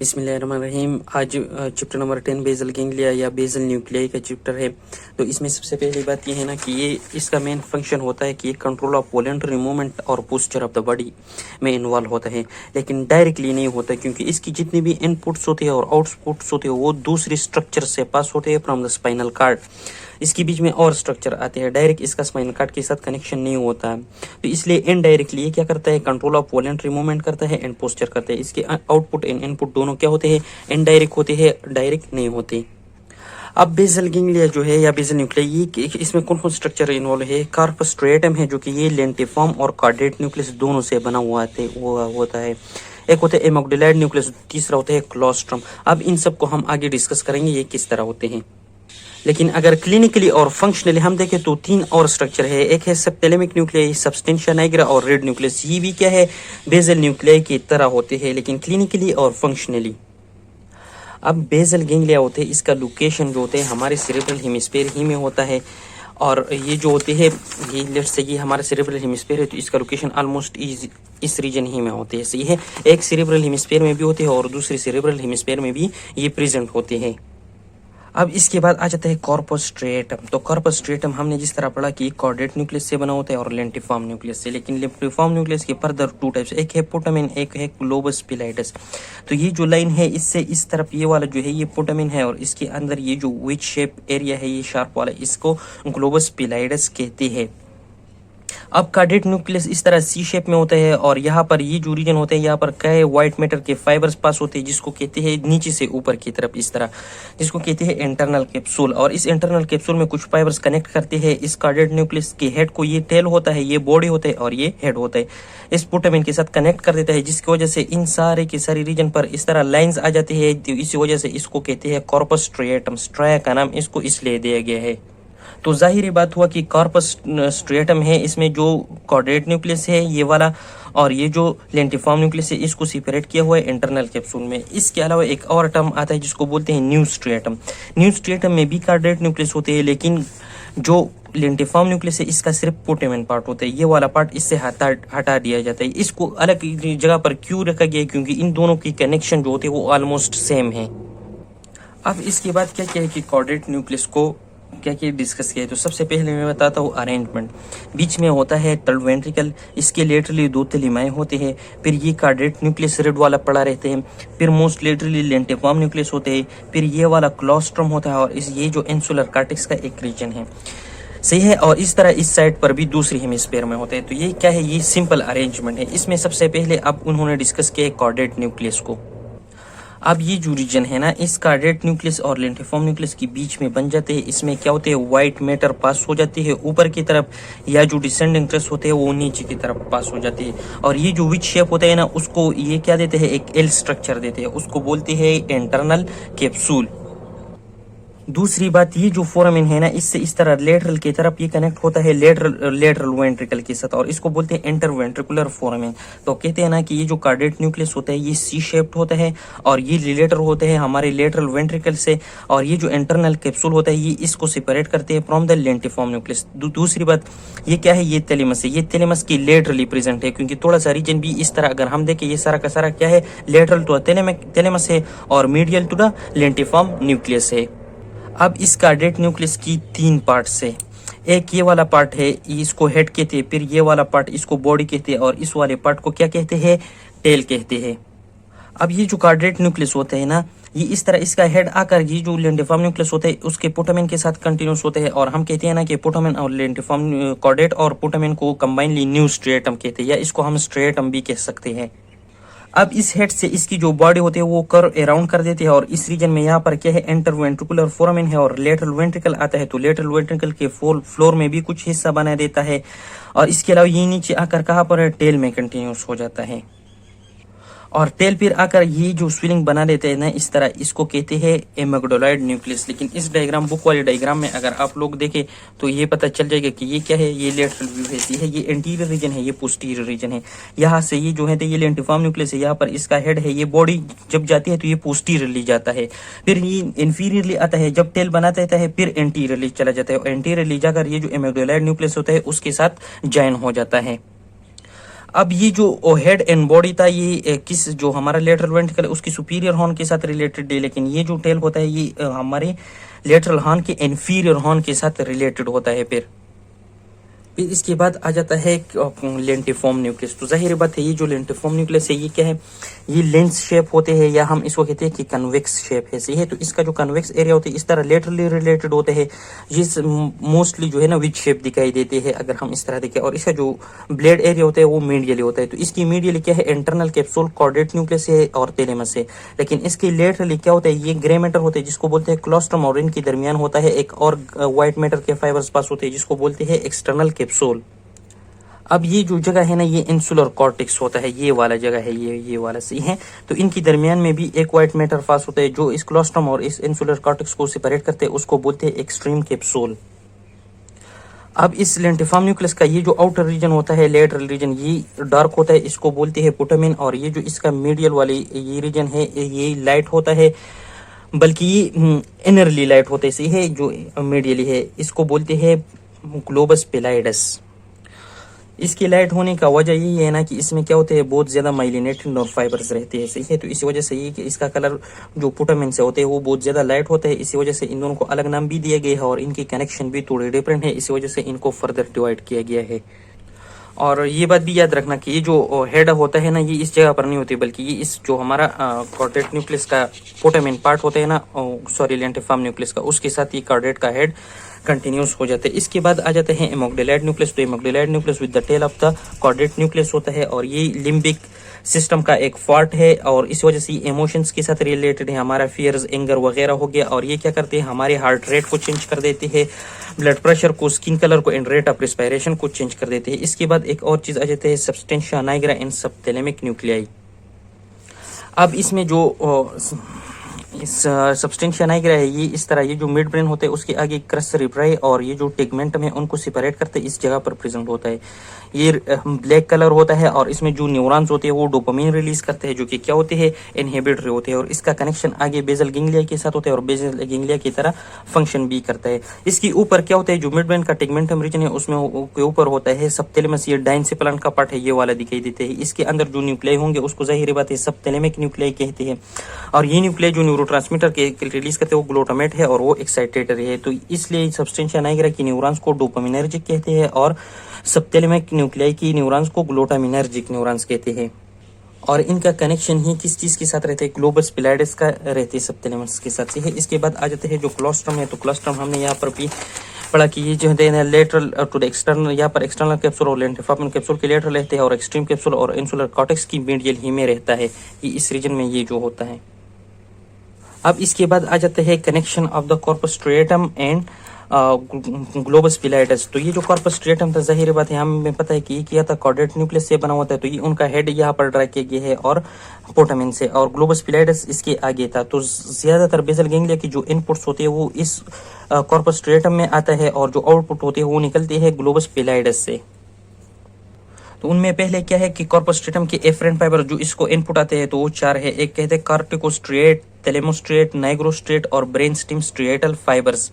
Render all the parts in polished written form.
बिस्मिल्लाहिर्रहमानिर्रहीम। आज chapter number 10 bezel ganglia या बेजल न्यूक्लियाई का चैप्टर है। तो इसमें सबसे पहली बात ये है ना कि ये इसका मेन फंक्शन होता है कि ये कंट्रोल ऑफ वॉलंटरी मूवमेंट और पोस्चर ऑफ द बॉडी में इन्वॉल्व होता है, लेकिन डायरेक्टली नहीं होता क्योंकि इसकी जितनी भी इनपुट्स होते हैं और आउटपुट्स होते हैं वो दूसरी स्ट्रक्चर से पास होते हैं फ्रॉम द स्पाइनल कार्ड। इसके बीच में और स्ट्रक्चर आते हैं, डायरेक्ट इसका स्पाइनल कार्ड के साथ कनेक्शन नहीं होता है। तो इसलिए इनडायरेक्टली ये क्या करता है, कंट्रोल ऑफ वॉलंटरी मूवमेंट करता है एंड पोस्चर करता है। इसके आउटपुट एंड इनपुट दोनों क्या होते हैं, इनडायरेक्ट होते हैं, डायरेक्ट नहीं होते। अब बेजल गैंग्लिया जो है या बेजल न्यूक्लियाई, ये इसमें कौन कौन स्ट्रक्चर इन्वॉल्व है। कार्पस स्ट्रेटम है जो कि ये लेंटिफॉर्म और कार्डेट न्यूक्लियस दोनों से बना हुआ होता है। एक होता है एमोग्डुलाइड न्यूक्लियस, तीसरा होता है क्लोस्ट्रम। अब इन सब को हम आगे डिस्कस करेंगे ये किस तरह होते हैं। लेकिन अगर क्लिनिकली और फंक्शनली हम देखें तो तीन और स्ट्रक्चर है। एक है सबथैलेमिक न्यूक्लियाई, सब्सटेंशिया निग्रा और रेड न्यूक्लियस। ये भी क्या है, बेजल न्यूक्लियाई की तरह होते हैं लेकिन क्लिनिकली और फंक्शनली। अब बेजल गैंग्लिया होते हैं, इसका लोकेशन जो होते हैं हमारे सेरेब्रल हेमिस्फीयर ही में होता है। और ये जो होते हैं, ये लेट्स से ये हमारा सेरेब्रल हेमिस्फीयर है तो इसका लोकेशन ऑलमोस्ट इस रीजन ही में होते हैं। सही है, एक सेरेब्रल हेमिस्फीयर में भी होते हैं और दूसरे सेरेब्रल हेमिस्फीयर में भी ये प्रेजेंट होते हैं। अब इसके बाद आ जाता है कॉर्पस स्ट्रेटम। तो कॉर्पस स्ट्रेटम हमने जिस तरह पढ़ा कि कार्डेट न्यूक्लियस से बना होता है और लेंटिफॉर्म न्यूक्लियस से, लेकिन लेंटिफॉर्म न्यूक्लियस के फर्दर टू टाइप्स, एक है पोटामिन, एक है ग्लोबस पिलाइडस। तो ये जो लाइन है इससे इस तरफ ये वाला जो है ये पोटामिन है और इसके अंदर ये जो विच शेप एरिया है ये शार्प वाला, इसको ग्लोबस पिलाइडस कहते हैं। अब कार्डेट न्यूक्लियस इस तरह सी शेप में होता है और यहाँ पर ये जो रीजन होते हैं यहाँ पर क्या है, व्हाइट मैटर के फाइबर्स पास होते हैं जिसको कहते हैं नीचे से ऊपर की तरफ इस तरह, जिसको कहते हैं इंटरनल कैप्सूल। और इस इंटरनल कैप्सूल में कुछ फाइबर्स कनेक्ट करते हैं इस कार्डेट न्यूक्लियस के हेड को। ये टेल होता है, ये बॉडी होता है और ये हेड होता है। इस पोटामिन के साथ कनेक्ट कर देता है जिसकी वजह से इन सारे के सारे रीजन पर इस तरह लाइन्स आ जाती है। इसी वजह से इसको कहते हैं कॉर्पस स्ट्रेटम। स्ट्राया का नाम इसको इसलिए दिया गया है। तो जाहिर बात हुआ कि कॉर्पस स्ट्रेटम है, इसमें जो कार्डेट न्यूक्लियस है ये वाला और ये जो लेंटिफॉर्म न्यूक्लियस है इसको सेपरेट किया हुआ है इंटरनल कैप्सूल में। इसके अलावा एक और टर्म आता है जिसको बोलते हैं न्यू स्ट्रेटम। न्यू स्ट्रेटम में भी कार्डेट न्यूक्लियस होते हैं लेकिन जो लेंटिफॉर्म न्यूक्लियस है इसका सिर्फ पोटामिन पार्ट होता है, ये वाला पार्ट इससे हटा दिया जाता है। इसको अलग जगह पर क्यों रखा गया है, क्योंकि इन दोनों की कनेक्शन जो होते हैं वो ऑलमोस्ट सेम है। अब इसके बाद क्या क्या है कि कार्डेट न्यूक्लियस को क्या क्या डिस्कस किया है। तो सबसे पहले मैं बताता हूँ अरेंजमेंट। बीच में होता है थर्ड वेंट्रिकल, इसके लेटरली दो तलिमाएं होते हैं। फिर ये कार्डेट न्यूक्लियस रेड वाला पड़ा रहते हैं। फिर मोस्ट लेटरली लेंटिफॉर्म न्यूक्लियस होते हैं। फिर ये वाला क्लोस्ट्रम होता है और ये जो इंसुलर कार्टेक्स का एक रीजन है। सही है, और इस तरह इस साइड पर भी दूसरी हेमिस्फीयर में होते हैं। तो ये क्या है, ये सिंपल अरेंजमेंट है। इसमें सबसे पहले अब उन्होंने डिस्कस किया कार्डेट न्यूक्लियस को। अब ये जो रीजन है ना इस कार्डेट न्यूक्लियस और लेंटिफॉर्म न्यूक्लियस के बीच में बन जाते हैं। इसमें क्या होते हैं, व्हाइट मैटर पास हो जाती है ऊपर की तरफ, या जो डिसेंडिंग ट्रेस होते हैं वो नीचे की तरफ पास हो जाती है। और ये जो विच शेप होता है ना उसको ये क्या देते हैं, एक एल स्ट्रक्चर देते हैं, उसको बोलते हैं इंटरनल कैप्सूल। दूसरी बात, ये जो फोरामिन है ना इससे इस तरह लेटरल की तरफ ये कनेक्ट होता है लेटरल वेंट्रिकल के साथ और इसको बोलते हैं इंटर वेंट्रिकुलर फोरामिन। तो कहते हैं ना कि ये जो कार्डेट न्यूक्लियस होता है ये सी शेप्ड होता है और ये रिलेटर होते हैं हमारे लेटरल वेंट्रिकल से, और ये जो इंटरनल कैप्सूल होता है ये इसको सेपरेट करते हैं फ्रॉम द लेंटिफॉर्म न्यूक्लियस। दूसरी बात ये क्या है, ये थैलेमस है। ये थैलेमस की लेटरली प्रेजेंट है क्योंकि थोड़ा सा रीजन भी इस तरह अगर हम देखें ये सारा का सारा क्या है, लेटरल टू थैलेमस है और medial to the lentiform nucleus है। अब इस कार्डेट न्यूक्लियस की तीन पार्ट्स है। एक ये वाला पार्ट है, इसको हेड कहते हैं। फिर ये वाला पार्ट इसको बॉडी कहते हैं और इस वाले पार्ट को क्या कहते हैं, टेल कहते हैं। अब ये जो कार्डेट न्यूक्लियस होते हैं ना ये इस तरह इसका हेड आकर ये जो लेंटिफॉर्म न्यूक्लियस होते हैं उसके पोटामिन के साथ कंटिन्यूस होते हैं और हम कहते हैं ना कि पोटामिन और लेंटिफॉर्म कार्डेट और पोटामिन को कंबाइनली न्यू स्ट्रेटम कहते हैं, या इसको हम स्ट्रेटम भी कह सकते हैं। अब इस हेड से इसकी जो बॉडी होती है वो कर्व अराउंड कर देती है और इस रीजन में यहाँ पर क्या है, इंटर वेंट्रिकुलर फोरामिन है और लेटरल वेंट्रिकल आता है। तो लेटरल वेंट्रिकल के फ्लोर में भी कुछ हिस्सा बना देता है और इसके अलावा ये नीचे आकर कहाँ पर है, टेल में कंटिन्यूस हो जाता है। और टेल फिर आकर ये जो स्विलिंग बना देते हैं ना इस तरह, इसको कहते हैं एमेग्डोलाइड न्यूक्लियस। लेकिन इस डायग्राम बुक वाले डायग्राम में अगर आप लोग देखें तो ये पता चल जाएगा कि ये क्या है, ये लेटरल व्यू है, ये एंटीरियर रीजन है, ये पोस्टीरियर रीजन है। यहाँ से ये जो है ये लेंटिफॉर्म न्यूक्लियस है, यहाँ पर इसका हेड है, ये बॉडी जब जाती है तो ये पोस्टीरियरली जाता है, फिर ये इंफीरियरली आता है, जब टेल बना देता है फिर एंटीरियरली चला जाता है और एंटीरियरली जाकर ये जो एमेग्डोलाइड न्यूक्लियस होता है उसके साथ ज्वाइन हो जाता है। अब ये जो हेड एंड बॉडी था ये किस जो हमारा लेटरल वेंट्रिकल उसकी सुपीरियर हॉर्न के साथ रिलेटेड है, लेकिन ये जो टेल होता है ये हमारे लेटरल हॉर्न के इन्फीरियर हॉर्न के साथ रिलेटेड होता है। फिर इसके बाद आ जाता है लेंटिफॉर्म न्यूक्लियस। तो जाहिर बात है ये जो लेंटिफॉर्म न्यूक्लियस है ये क्या है, ये लेंस शेप होते हैं या हम इसको कहते हैं कि कन्वेक्स शेप है, सही है। तो इसका जो कन्वेक्स एरिया होता है इस तरह लेटरली रिलेटेड होते हैं, ये मोस्टली जो है ना विच शेप दिखाई देते हैं अगर हम इस तरह देखें। और इसका जो ब्लेड एरिया होता है वो मीडियली होता है। तो इसकी मीडियली क्या है, इंटरनल कैप्सूल कॉर्डेट न्यूक्लियस है और थैलेमस है। लेकिन इसकी लेटरली क्या होता है, ये ग्रे मैटर होते हैं जिसको बोलते हैं क्लोस्ट्रम, और इनके दरमियान होता है एक और व्हाइट मैटर के फाइबर्स पास होते हैं जिसको बोलते हैं एक्सटर्नल कैप्सूल। अब ये जो जगह है ना ये इंसुलर कॉर्टेक्स होता है, ये वाला जगह है, ये वाला सही है। तो इनकी दरमियान में भी एक व्हाइट मैटर पास होता है जो इस क्लोस्ट्रम और इस इंसुलर कॉर्टेक्स को सेपरेट करते हैं, उसको बोलते हैं एक्सट्रीम कैप्सूल। अब इस लेंटिफॉर्म न्यूक्लियस का ये जो आउटर रीजन होता है, लेटरल रीजन, ये डार्क होता है, इसको बोलते हैं पुटामिन। और ये जो इसका मीडियल वाली ये रीजन है ये लाइट होता है, बल्कि ये इनरली लाइट होता है, सही है। जो मीडियली है इसको बोलते हैं ग्लोबस पेलाइडस। इसकी लाइट होने का वजह यही है ना कि इसमें क्या होते हैं, बहुत ज्यादा माइलिनेटेड नर्व फाइबर्स रहते हैं, सही है। तो इसी वजह से ये कि इसका कलर जो पुटामिन से होते हैं वो बहुत ज्यादा लाइट होता है, इसी वजह से इन दोनों को अलग नाम भी दिया गया है और इनकी कनेक्शन भी थोड़े डिफरेंट है, इसी वजह से इनको फर्दर डिवाइड किया गया है। और ये बात भी याद रखना कि ये जो हेड होता है ना ये इस जगह पर नहीं होती, बल्कि ये इस जो हमारा कॉर्डेट न्यूक्लियस का पुटामिन पार्ट होता है ना, सॉरी लेंटिफॉर्म न्यूक्लियस का, उसके साथ ये कॉर्डेट का हेड कंटिन्यूस हो जाते हैं। इसके बाद आ जाते हैं एमोग्डेलाइड न्यूक्लियस। तो amygdaloid nucleus with the tail of the caudate nucleus होता है और ये लिम्बिक सिस्टम का एक पार्ट है और इस वजह से इमोशंस के साथ रिलेटेड है, हमारा फियर्स, एंगर वगैरह हो गया। और ये क्या करते हैं, हमारे हार्ट रेट को चेंज कर देते हैं, ब्लड प्रेशर को, स्किन कलर को एंड रेट ऑफ रेस्पिरेशन को चेंज कर देते हैं। इसके बाद एक और चीज आ जाती है सब्सटेंशिया नाइग्रा इन सबथैलेमिक न्यूक्लियाई। अब इसमें जो इस सब्सटेंशिया नाइग्रा है ये इस तरह, ये जो मिड ब्रेन होते हैं उसके आगे क्रस सेरेब्राई और ये जो टेगमेंटम है उनको सेपरेट करते इस जगह पर प्रेजेंट होता है। ये ब्लैक कलर होता है और इसमें जो न्यूरॉन्स होते हैं वो डोपामिन रिलीज करते हैं जो कि क्या होते हैं, इनहिबिटरी होते हैं। और इसका कनेक्शन आगे बेजल गैंग्लिया के साथ होता है और बेजल गैंग्लिया की तरह फंक्शन भी करता है। इसके ऊपर क्या होता है, जो मिड ब्रेन का टेगमेंटम रीजन है उसमें के ऊपर होता है सबथैलेमस, ये डाइंसिप्लान का पार्ट है, ये वाला दिखाई देते हैं। इसके अंदर जो न्यूक्लियाई होंगे उसको जाहिर बात है सबथैलेमिक न्यूक्लियाई कहते हैं। और ये न्यूक्लियाई जो न्यूरोट्रांसमीटर के रिलीज करते हैं वो ग्लूटामेट है और वो एक्साइटेटरी है। तो इसलिए सब्सटेंशिया नाइग्रा की न्यूरॉन्स को डोपामिनर्जिक कहते हैं और सबथैलेमिक न्यूक्लियाई की न्यूरॉन्स को ग्लूटामिनर्जिक न्यूरॉन्स कहते हैं। और इनका कनेक्शन ही किस चीज के साथ रहते हैं, ग्लोबस पिलाइडस का रहते हैं सबथैलेमस के साथ है। इसके बाद आ जाते हैं जो क्लोस्ट्रम है। तो क्लोस्ट्रम हमने यहाँ पर भी पढ़ा कि ये जो है लेटरल टू द एक्सटर्नल, यहाँ पर एक्सटर्नल कैप्सूल और लेंटिफॉर्म कैप्सूल के लेटरल रहते हैं और एक्सट्रीम कैप्सूल और इंसुलर कॉर्टेक्स की मीडियल ही में रहता है, ये इस रीजन में ये जो होता है। अब इसके बाद आ जाते हैं connection of the corpus striatum and globus pallidus. तो ये जो कॉर्पस स्ट्रेटम था जाहिर बात है हमें पता है कि ये किया था कॉर्डेट न्यूक्लियस से बना होता है, तो ये उनका हेड यहाँ पर ड्रा किया गया है और पोटामिन से, और ग्लोबस पिलाइडस इसके आगे था। तो ज्यादातर बेसल गैंग्लिया की जो इनपुट्स होते हैं वो इस कॉर्पस स्ट्रेटम में आता है और जो आउटपुट होते हैं वो निकलते हैं ग्लोबस पिलाइडस से। तो उनमें पहले क्या है कि कॉर्पस स्ट्रेटम के एफरेंट फाइबर जो इसको इनपुट आते हैं तो वो चार है। एक कहते हैं कार्टिकोस्ट्रिएट, थैलेमोस्ट्रिएट, नाइग्रोस्ट्रिएट और ब्रेन स्टिम स्ट्रिएटल फाइबर्स।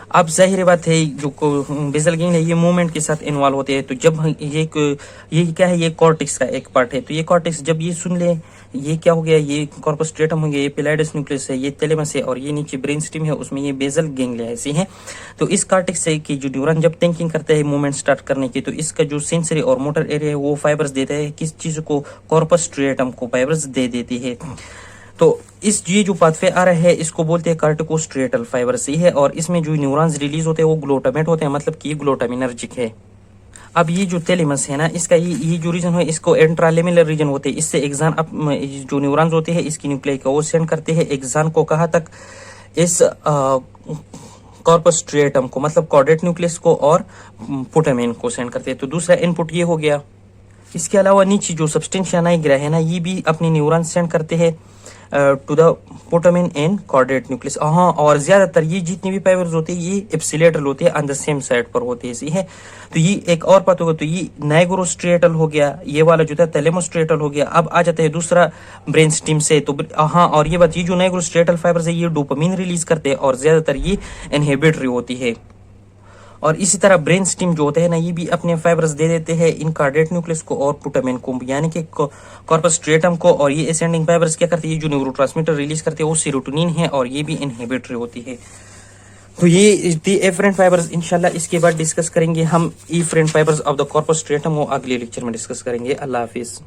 अब जाहिर बात है जो बेसल गैंग्लिया ये मूवमेंट के साथ इन्वॉल्व होते हैं। तो जब ये क्या है, ये कॉर्टेक्स का एक पार्ट है। तो ये कॉर्टेक्स जब ये सुन ले ये क्या हो गया, ये कॉर्पस स्ट्रेटम हो गया, ये पिलाइडस न्यूक्लियस है, ये थैलेमस है और ये नीचे ब्रेन स्टिम है, उसमें ये बेसल गैंग्लिया ऐसी है। तो इस कॉर्टेक्स से कि जो न्यूरॉन जब थिंकिंग करते हैं मूवमेंट स्टार्ट करने की, तो इसका जो सेंसरी और मोटर एरिया है वो फाइबर्स देता है किस चीज को, कॉर्पस स्ट्रेटम को फाइबर्स दे देती है। तो इस ये जो पाथवे आ रहा है इसको बोलते हैं कार्टिकोस्ट्रिएटल फाइबर से है। और इसमें जो न्यूरॉन्स रिलीज होते हैं वो ग्लूटामेट होते हैं, मतलब कि ग्लूटामिनर्जिक है। अब ये जो थैलेमस है ना इसका ये जो रीजन है इसको इंट्रालेमिनर रीजन होते हैं। इससे एक्सान जो न्यूरॉन्स होते हैं इसकी न्यूक्लियाई को वो सेंड करते हैं एक्सान को, कहाँ तक, इस कॉर्पस स्ट्रेटम को, मतलब कॉर्डेट न्यूक्लियस को और पुटामिन को सेंड करते हैं। तो दूसरा इनपुट ये हो गया। इसके अलावा नीचे जो सब्सटेंशिया नाइग्रा है ना ये भी अपने न्यूरॉन सेंड करते हैं to the putamen and caudate nucleus. हाँ, और ज्यादातर ये जितने भी फाइबर्स होते हैं ये एप्सिलेटल होते हैं, ऑन द सेम साइड पर होते हैं, सही है। तो ये एक और बात होगा, तो ये नाइग्रोस्ट्रिएटल हो गया, ये वाला जो था थैलेमोस्ट्रिएटल हो गया। अब आ जाता है दूसरा ब्रेन स्टिम से। तो हाँ, और ये बात, ये जो नाइग्रोस्ट्रिएटल फाइबर्स है ये डोपामिन रिलीज करते हैं और ज्यादातर ये इनहिबिटरी होती है। और इसी तरह ब्रेन स्टिम जो होते हैं ना, ये भी अपने फाइबर्स दे देते हैं इन कार्डियक न्यूक्लियस को और पुटामेन को, यानी कि कॉर्पस स्ट्रेटम को। और ये असेंडिंग फाइबर्स क्या करती है, जो न्यूरोट्रांसमीटर रिलीज करते हैं वो सेरोटोनिन है और ये भी इनहिबिटरी होती है। तो ये दी एफरेंट फाइबर्स इंशाल्लाह इसके बाद डिस्कस करेंगे हम। Efferent fibres of the corpus stratum वो अगले लेक्चर में डिस्कस करेंगे। अल्लाह हाफिज।